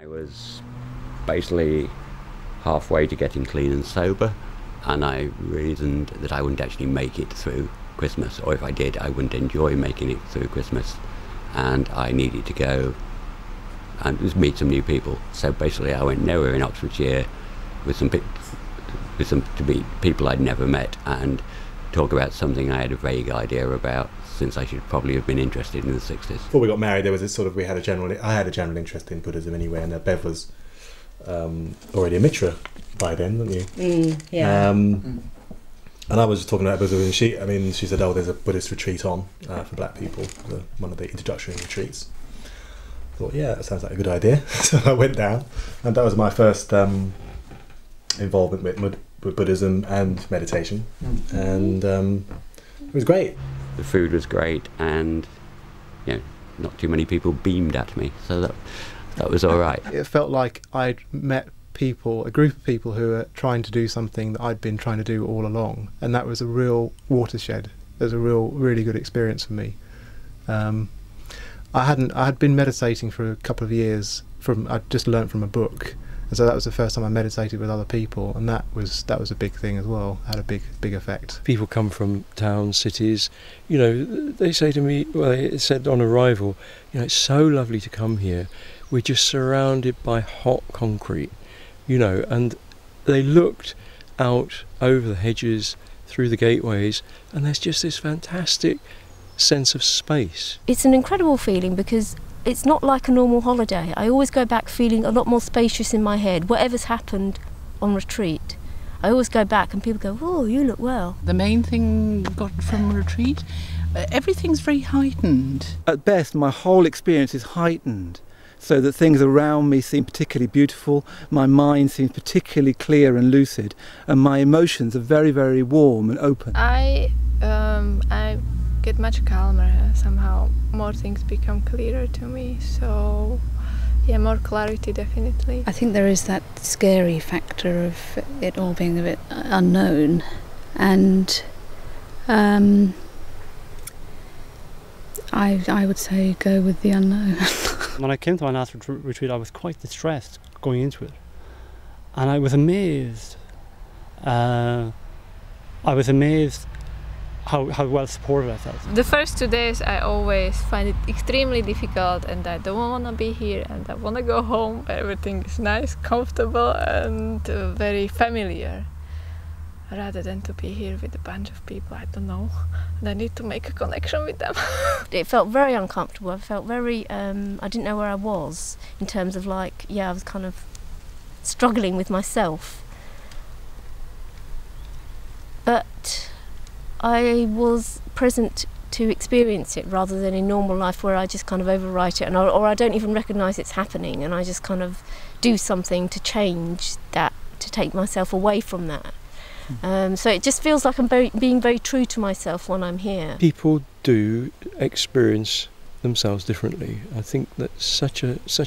I was basically halfway to getting clean and sober, and I reasoned that I wouldn't actually make it through Christmas, or if I did, I wouldn't enjoy making it through Christmas, and I needed to go and just meet some new people. So basically I went nowhere in Oxfordshire to meet people I'd never met and talk about something I had a vague idea about, since I should probably have been interested in the 60s. Before we got married, there was this sort of, I had a general interest in Buddhism anyway, and Bev was already a mitra by then, wasn't you? Yeah. And I was just talking about Buddhism, and she said, oh, there's a Buddhist retreat on for black people, one of the introductory retreats. I thought, yeah, that sounds like a good idea. So I went down, and that was my first involvement with Buddhism and meditation, and it was great. The food was great, and not too many people beamed at me, so that was all right. It felt like I'd met people, a group of people who were trying to do something that I'd been trying to do all along, and that was a real watershed. It was a really good experience for me. I had been meditating for a couple of years. I'd just learnt from a book, and so that was the first time I meditated with other people, and that was a big thing as well. It had a big effect. People come from towns, cities, they say to me, well, they said on arrival, it's so lovely to come here. We're just surrounded by hot concrete, and they looked out over the hedges, through the gateways, and there's just this fantastic sense of space. It's an incredible feeling because it's not like a normal holiday. I always go back feeling a lot more spacious in my head. Whatever's happened on retreat, I always go back and people go, oh, you look well. The main thing got from retreat, everything's very heightened. At best, my whole experience is heightened, so that things around me seem particularly beautiful, my mind seems particularly clear and lucid, and my emotions are very, very warm and open. I get much calmer. Somehow more things become clearer to me, so yeah, more clarity definitely. I think there is that scary factor of it all being a bit unknown, and I would say go with the unknown. When I came to my last retreat, I was quite distressed going into it, and I was amazed. I was amazed how well supported I felt. The first 2 days I always find it extremely difficult, and I don't want to be here and I want to go home. Everything is nice, comfortable and very familiar, rather than to be here with a bunch of people I don't know and I need to make a connection with them. It felt very uncomfortable. I felt very, I didn't know where I was in terms of I was kind of struggling with myself. But I was present to experience it rather than in normal life where I just kind of overwrite it, or I don't even recognise it's happening, and I just kind of do something to change that, to take myself away from that. So it just feels like I'm being very true to myself when I'm here. People do experience themselves differently. I think that's such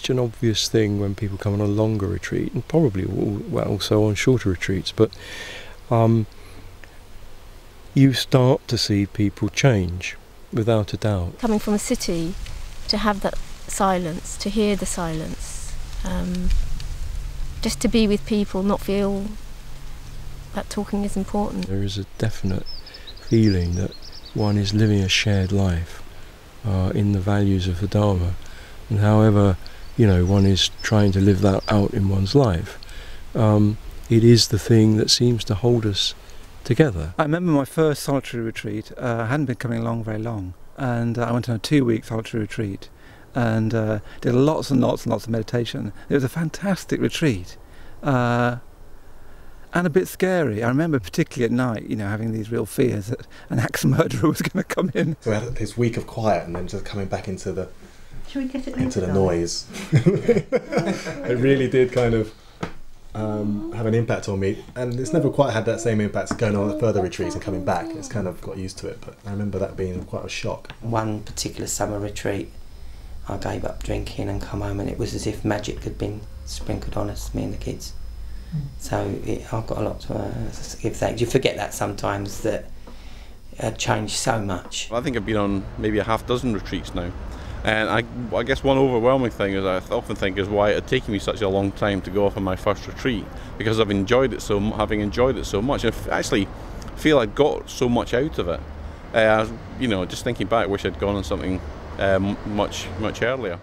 an obvious thing when people come on a longer retreat, and probably also on shorter retreats, but you start to see people change, without a doubt. Coming from a city, to have that silence, to hear the silence, just to be with people, not feel that talking is important. There is a definite feeling that one is living a shared life in the values of the Dharma, and however one is trying to live that out in one's life, it is the thing that seems to hold us together. I remember my first solitary retreat. I hadn't been coming along very long, and I went on a 2-week solitary retreat and did lots and lots and lots of meditation. It was a fantastic retreat, and a bit scary. I remember particularly at night, having these real fears that an axe murderer was going to come in. So we had this week of quiet, and then just coming back into the noise. It really did kind of have an impact on me, and it's never quite had that same impact going on at further retreats and coming back. It's kind of got used to it, but I remember that being quite a shock. One particular summer retreat, I gave up drinking and come home, and it was as if magic had been sprinkled on us, me and the kids. So I've got a lot to give thanks. You forget that sometimes, that it changed so much. I think I've been on maybe a half dozen retreats now, And I guess one overwhelming thing is I often think is why it had taken me such a long time to go off on my first retreat, because having enjoyed it so much, and actually feel I got so much out of it. You know, just thinking back, wish I'd gone on something much earlier.